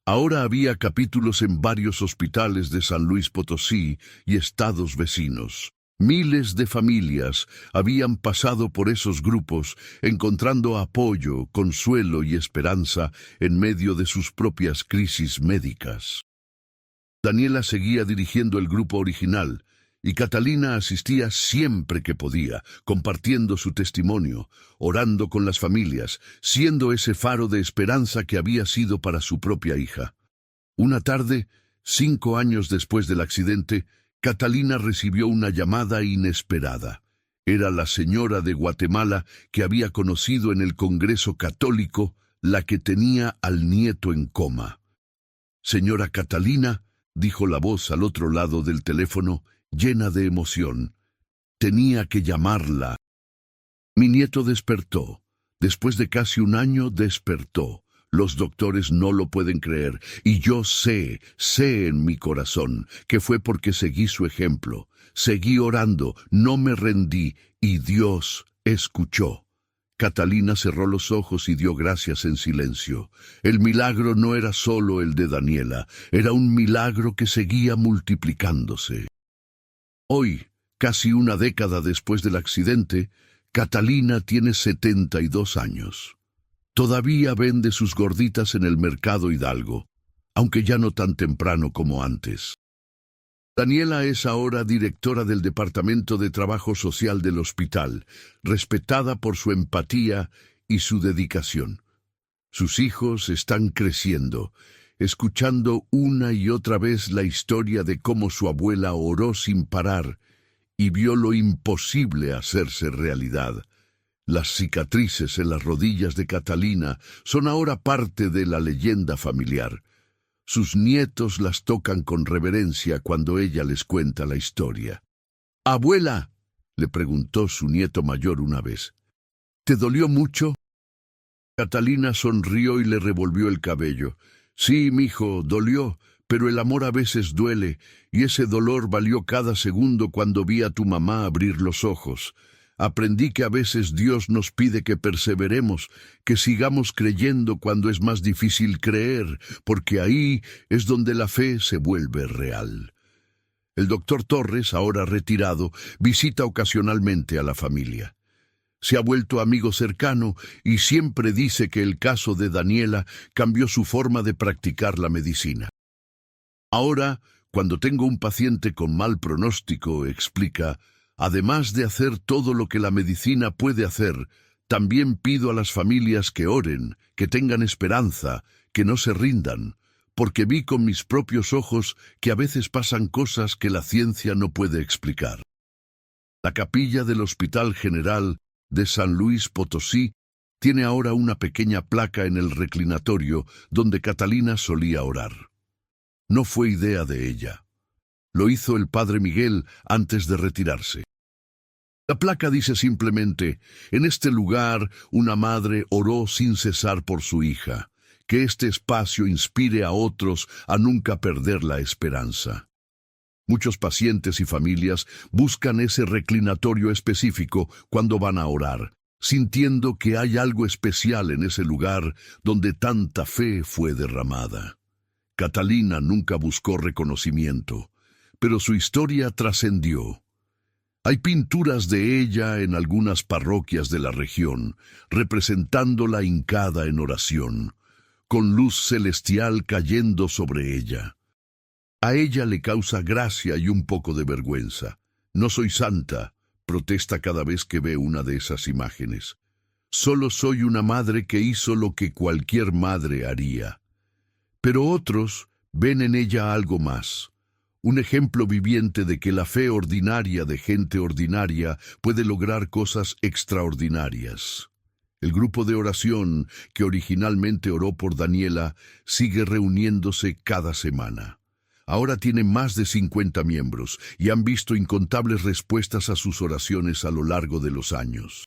Ahora había capítulos en varios hospitales de San Luis Potosí y estados vecinos. Miles de familias habían pasado por esos grupos, encontrando apoyo, consuelo y esperanza en medio de sus propias crisis médicas. Daniela seguía dirigiendo el grupo original, y Catalina asistía siempre que podía, compartiendo su testimonio, orando con las familias, siendo ese faro de esperanza que había sido para su propia hija. Una tarde, 5 años después del accidente, Catalina recibió una llamada inesperada. Era la señora de Guatemala que había conocido en el Congreso Católico, la que tenía al nieto en coma. «Señora Catalina», dijo la voz al otro lado del teléfono, llena de emoción. «Tenía que llamarla». Mi nieto despertó. Después de casi un año despertó. Los doctores no lo pueden creer, y yo sé en mi corazón que fue porque seguí su ejemplo. Seguí orando, no me rendí, y Dios escuchó. Catalina cerró los ojos y dio gracias en silencio. El milagro no era solo el de Daniela, era un milagro que seguía multiplicándose. Hoy, casi una década después del accidente, Catalina tiene 72 años. Todavía vende sus gorditas en el mercado Hidalgo, aunque ya no tan temprano como antes. Daniela es ahora directora del Departamento de Trabajo Social del hospital, respetada por su empatía y su dedicación. Sus hijos están creciendo, escuchando una y otra vez la historia de cómo su abuela oró sin parar y vio lo imposible hacerse realidad. Las cicatrices en las rodillas de Catalina son ahora parte de la leyenda familiar. Sus nietos las tocan con reverencia cuando ella les cuenta la historia. «Abuela», le preguntó su nieto mayor una vez, «¿te dolió mucho?» Catalina sonrió y le revolvió el cabello. «Sí, mijo, dolió, pero el amor a veces duele, y ese dolor valió cada segundo cuando vi a tu mamá abrir los ojos. Aprendí que a veces Dios nos pide que perseveremos, que sigamos creyendo cuando es más difícil creer, porque ahí es donde la fe se vuelve real». El doctor Torres, ahora retirado, visita ocasionalmente a la familia. Se ha vuelto amigo cercano y siempre dice que el caso de Daniela cambió su forma de practicar la medicina. «Ahora, cuando tengo un paciente con mal pronóstico», explica, «además de hacer todo lo que la medicina puede hacer, también pido a las familias que oren, que tengan esperanza, que no se rindan, porque vi con mis propios ojos que a veces pasan cosas que la ciencia no puede explicar». La capilla del Hospital General de San Luis Potosí Tiene ahora una pequeña placa en el reclinatorio donde Catalina solía orar. No fue idea de ella. Lo hizo el padre Miguel antes de retirarse. La placa dice simplemente: en este lugar una madre oró sin cesar por su hija. Que este espacio inspire a otros a nunca perder la esperanza. Muchos pacientes y familias buscan ese reclinatorio específico cuando van a orar, sintiendo que hay algo especial en ese lugar donde tanta fe fue derramada. Catalina nunca buscó reconocimiento, pero su historia trascendió. Hay pinturas de ella en algunas parroquias de la región, representándola hincada en oración, con luz celestial cayendo sobre ella. A ella le causa gracia y un poco de vergüenza. No soy santa, protesta cada vez que ve una de esas imágenes. Solo soy una madre que hizo lo que cualquier madre haría. Pero otros ven en ella algo más. Un ejemplo viviente de que la fe ordinaria de gente ordinaria puede lograr cosas extraordinarias. El grupo de oración que originalmente oró por Daniela sigue reuniéndose cada semana. Ahora tiene más de 50 miembros y han visto incontables respuestas a sus oraciones a lo largo de los años.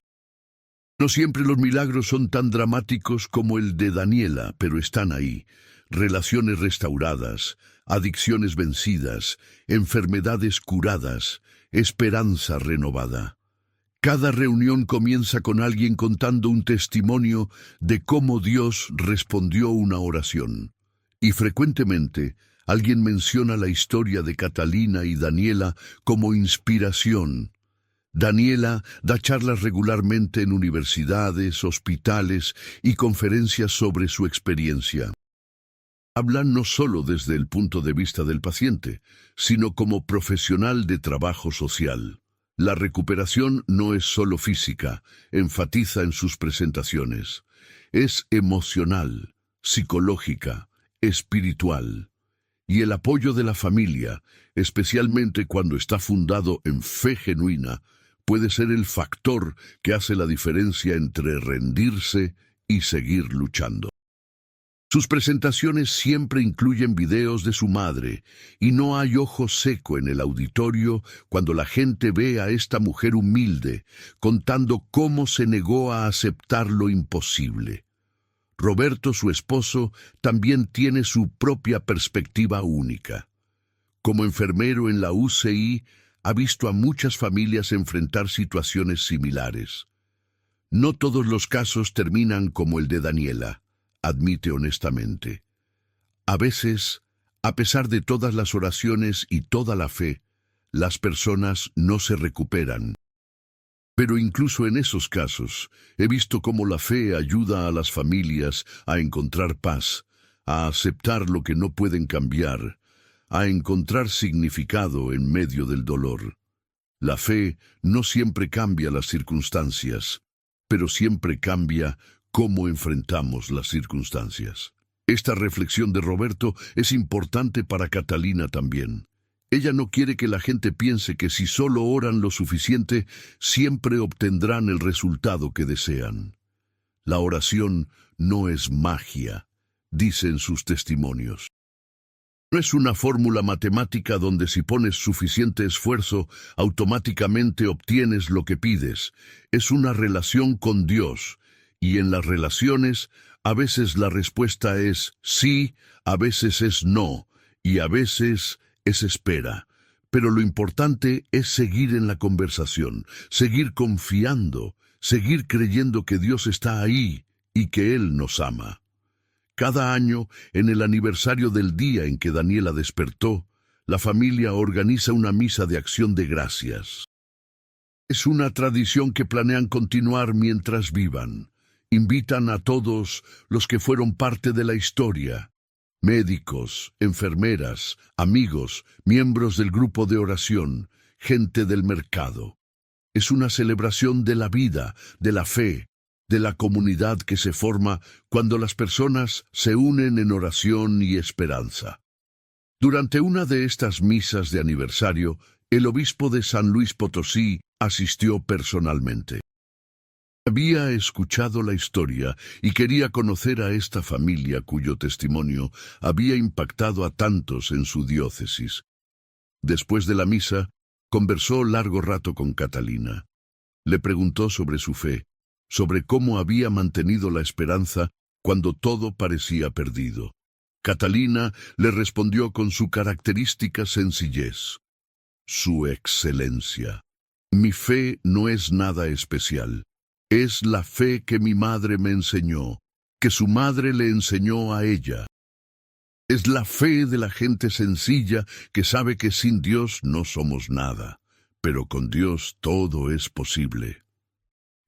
No siempre los milagros son tan dramáticos como el de Daniela, pero están ahí. Relaciones restauradas, adicciones vencidas, enfermedades curadas, esperanza renovada. Cada reunión comienza con alguien contando un testimonio de cómo Dios respondió una oración. Y frecuentemente, alguien menciona la historia de Catalina y Daniela como inspiración. Daniela da charlas regularmente en universidades, hospitales y conferencias sobre su experiencia. Habla no solo desde el punto de vista del paciente, sino como profesional de trabajo social. La recuperación no es solo física, enfatiza en sus presentaciones. Es emocional, psicológica, espiritual. Y el apoyo de la familia, especialmente cuando está fundado en fe genuina, puede ser el factor que hace la diferencia entre rendirse y seguir luchando. Sus presentaciones siempre incluyen videos de su madre, y no hay ojo seco en el auditorio cuando la gente ve a esta mujer humilde, contando cómo se negó a aceptar lo imposible. Roberto, su esposo, también tiene su propia perspectiva única. Como enfermero en la UCI, ha visto a muchas familias enfrentar situaciones similares. No todos los casos terminan como el de Daniela, admite honestamente. A veces, a pesar de todas las oraciones y toda la fe, las personas no se recuperan. Pero incluso en esos casos, he visto cómo la fe ayuda a las familias a encontrar paz, a aceptar lo que no pueden cambiar, a encontrar significado en medio del dolor. La fe no siempre cambia las circunstancias, pero siempre cambia cómo enfrentamos las circunstancias. Esta reflexión de Roberto es importante para Catalina también. Ella no quiere que la gente piense que si solo oran lo suficiente, siempre obtendrán el resultado que desean. La oración no es magia, dicen sus testimonios. No es una fórmula matemática donde si pones suficiente esfuerzo, automáticamente obtienes lo que pides. Es una relación con Dios, y en las relaciones, a veces la respuesta es sí, a veces es no, y a veces es espera. Pero lo importante es seguir en la conversación, seguir confiando, seguir creyendo que Dios está ahí y que Él nos ama. Cada año, en el aniversario del día en que Daniela despertó, la familia organiza una misa de acción de gracias. Es una tradición que planean continuar mientras vivan. Invitan a todos los que fueron parte de la historia: médicos, enfermeras, amigos, miembros del grupo de oración, gente del mercado. Es una celebración de la vida, de la fe, de la comunidad que se forma cuando las personas se unen en oración y esperanza. Durante una de estas misas de aniversario, el obispo de San Luis Potosí asistió personalmente. Había escuchado la historia y quería conocer a esta familia cuyo testimonio había impactado a tantos en su diócesis. Después de la misa, conversó largo rato con Catalina. Le preguntó sobre su fe, sobre cómo había mantenido la esperanza cuando todo parecía perdido. Catalina le respondió con su característica sencillez. Su excelencia. Mi fe no es nada especial. Es la fe que mi madre me enseñó, que su madre le enseñó a ella. Es la fe de la gente sencilla que sabe que sin Dios no somos nada, pero con Dios todo es posible.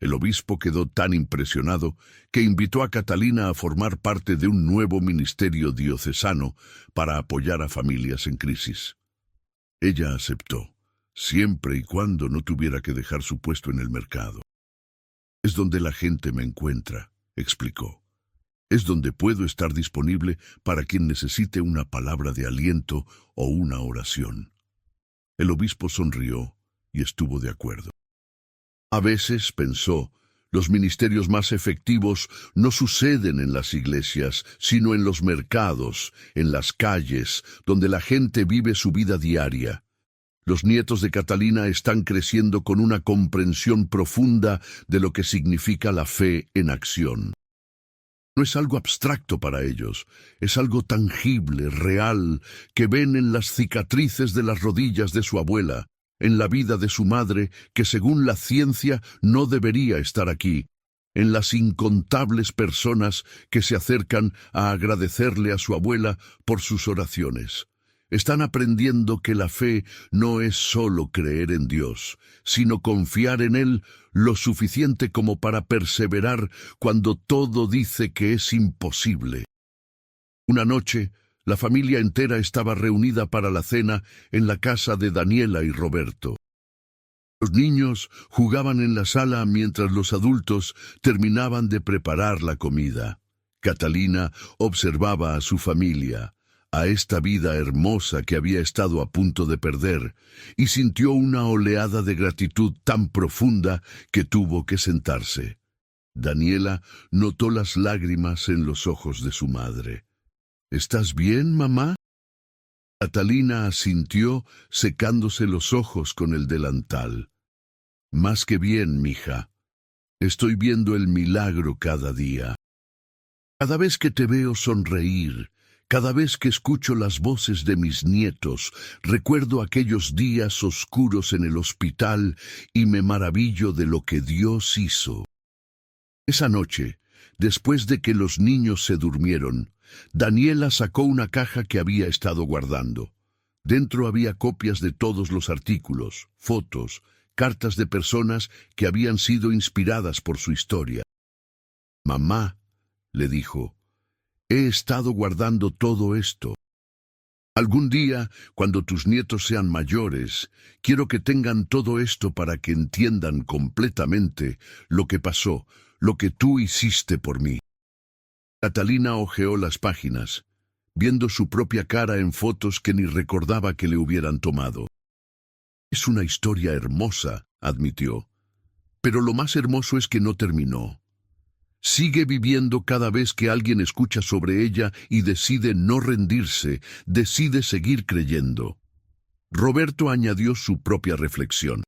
El obispo quedó tan impresionado que invitó a Catalina a formar parte de un nuevo ministerio diocesano para apoyar a familias en crisis. Ella aceptó, siempre y cuando no tuviera que dejar su puesto en el mercado. Es donde la gente me encuentra, explicó. Es donde puedo estar disponible para quien necesite una palabra de aliento o una oración. El obispo sonrió y estuvo de acuerdo. A veces, pensó, los ministerios más efectivos no suceden en las iglesias, sino en los mercados, en las calles, donde la gente vive su vida diaria. Los nietos de Catalina están creciendo con una comprensión profunda de lo que significa la fe en acción. No es algo abstracto para ellos, es algo tangible, real, que ven en las cicatrices de las rodillas de su abuela, en la vida de su madre, que según la ciencia no debería estar aquí, en las incontables personas que se acercan a agradecerle a su abuela por sus oraciones. Están aprendiendo que la fe no es solo creer en Dios, sino confiar en Él lo suficiente como para perseverar cuando todo dice que es imposible. Una noche, la familia entera estaba reunida para la cena en la casa de Daniela y Roberto. Los niños jugaban en la sala mientras los adultos terminaban de preparar la comida. Catalina observaba a su familia, a esta vida hermosa que había estado a punto de perder, y sintió una oleada de gratitud tan profunda que tuvo que sentarse. Daniela notó las lágrimas en los ojos de su madre. ¿Estás bien, mamá? Catalina asintió, secándose los ojos con el delantal. Más que bien, mija. Estoy viendo el milagro cada día. Cada vez que te veo sonreír, cada vez que escucho las voces de mis nietos, recuerdo aquellos días oscuros en el hospital y me maravillo de lo que Dios hizo. Esa noche, después de que los niños se durmieron, Daniela sacó una caja que había estado guardando. Dentro había copias de todos los artículos, fotos, cartas de personas que habían sido inspiradas por su historia. «Mamá», le dijo, «he estado guardando todo esto. Algún día, cuando tus nietos sean mayores, quiero que tengan todo esto para que entiendan completamente lo que pasó, lo que tú hiciste por mí». Catalina hojeó las páginas, viendo su propia cara en fotos que ni recordaba que le hubieran tomado. «Es una historia hermosa», admitió, «pero lo más hermoso es que no terminó. Sigue viviendo cada vez que alguien escucha sobre ella y decide no rendirse, decide seguir creyendo». Roberto añadió su propia reflexión.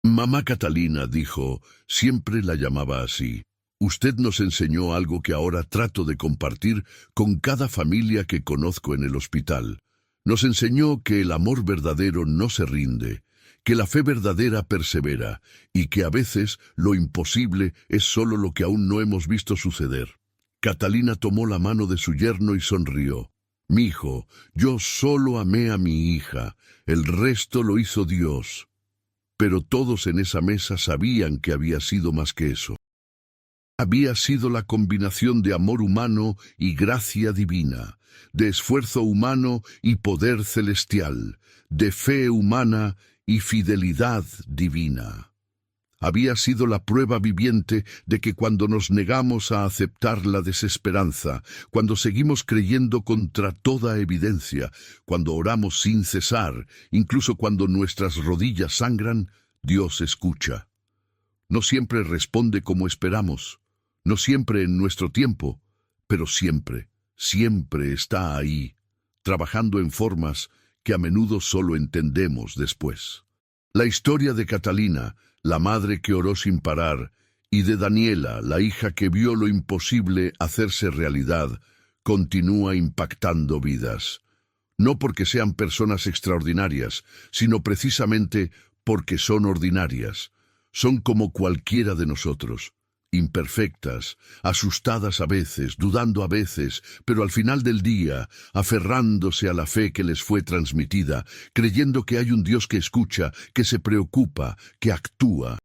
«Mamá Catalina», dijo, siempre la llamaba así, «usted nos enseñó algo que ahora trato de compartir con cada familia que conozco en el hospital. Nos enseñó que el amor verdadero no se rinde, que la fe verdadera persevera y que a veces lo imposible es solo lo que aún no hemos visto suceder». Catalina tomó la mano de su yerno y sonrió. «Mijo, yo solo amé a mi hija, el resto lo hizo Dios». Pero todos en esa mesa sabían que había sido más que eso. Había sido la combinación de amor humano y gracia divina, de esfuerzo humano y poder celestial, de fe humana y fidelidad divina. Había sido la prueba viviente de que cuando nos negamos a aceptar la desesperanza, cuando seguimos creyendo contra toda evidencia, cuando oramos sin cesar, incluso cuando nuestras rodillas sangran, Dios escucha. No siempre responde como esperamos, no siempre en nuestro tiempo, pero siempre, siempre está ahí, trabajando en formas que a menudo solo entendemos después. La historia de Catalina, la madre que oró sin parar, y de Daniela, la hija que vio lo imposible hacerse realidad, continúa impactando vidas. No porque sean personas extraordinarias, sino precisamente porque son ordinarias. Son como cualquiera de nosotros, imperfectas, asustadas a veces, dudando a veces, pero al final del día, aferrándose a la fe que les fue transmitida, creyendo que hay un Dios que escucha, que se preocupa, que actúa.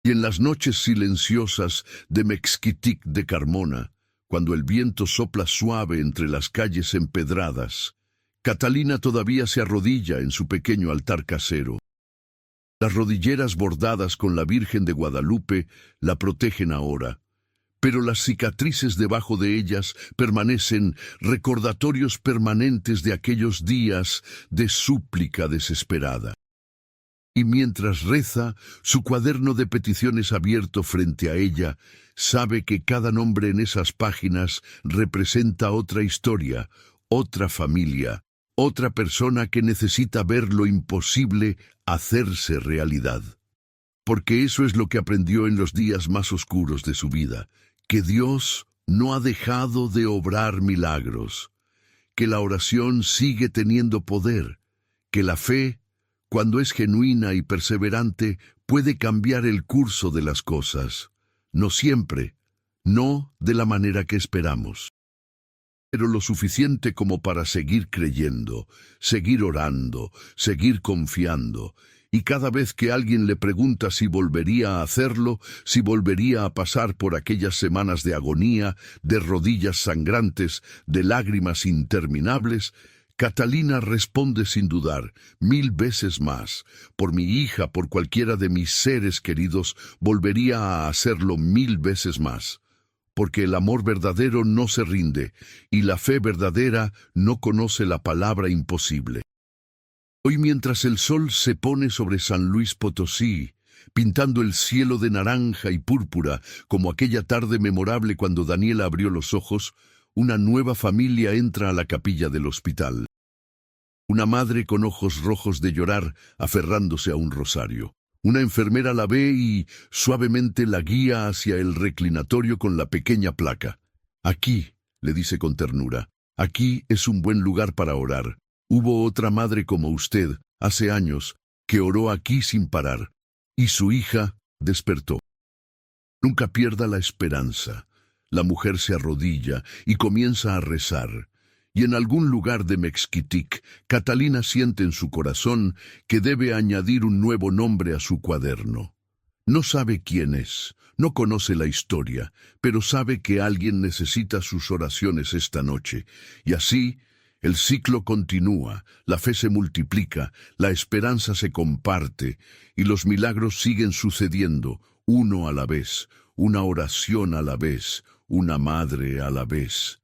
Y en las noches silenciosas de Mexquitic de Carmona, cuando el viento sopla suave entre las calles empedradas, Catalina todavía se arrodilla en su pequeño altar casero. Las rodilleras bordadas con la Virgen de Guadalupe la protegen ahora, pero las cicatrices debajo de ellas permanecen recordatorios permanentes de aquellos días de súplica desesperada. Y mientras reza, su cuaderno de peticiones abierto frente a ella, sabe que cada nombre en esas páginas representa otra historia, otra familia, otra persona que necesita ver lo imposible hacerse realidad. Porque eso es lo que aprendió en los días más oscuros de su vida, que Dios no ha dejado de obrar milagros, que la oración sigue teniendo poder, que la fe, cuando es genuina y perseverante, puede cambiar el curso de las cosas. No siempre, no de la manera que esperamos, pero lo suficiente como para seguir creyendo, seguir orando, seguir confiando. Y cada vez que alguien le pregunta si volvería a hacerlo, si volvería a pasar por aquellas semanas de agonía, de rodillas sangrantes, de lágrimas interminables, Catalina responde sin dudar, 1000 veces más. Por mi hija, por cualquiera de mis seres queridos, volvería a hacerlo 1000 veces más. Porque el amor verdadero no se rinde, y la fe verdadera no conoce la palabra imposible. Hoy, mientras el sol se pone sobre San Luis Potosí, pintando el cielo de naranja y púrpura, como aquella tarde memorable cuando Daniela abrió los ojos, una nueva familia entra a la capilla del hospital. Una madre con ojos rojos de llorar, aferrándose a un rosario. Una enfermera la ve y suavemente la guía hacia el reclinatorio con la pequeña placa. Aquí, le dice con ternura, aquí es un buen lugar para orar. Hubo otra madre como usted, hace años, que oró aquí sin parar, y su hija despertó. Nunca pierda la esperanza. La mujer se arrodilla y comienza a rezar. Y en algún lugar de Mexquitic, Catalina siente en su corazón que debe añadir un nuevo nombre a su cuaderno. No sabe quién es, no conoce la historia, pero sabe que alguien necesita sus oraciones esta noche. Y así, el ciclo continúa, la fe se multiplica, la esperanza se comparte, y los milagros siguen sucediendo, uno a la vez, una oración a la vez, una madre a la vez.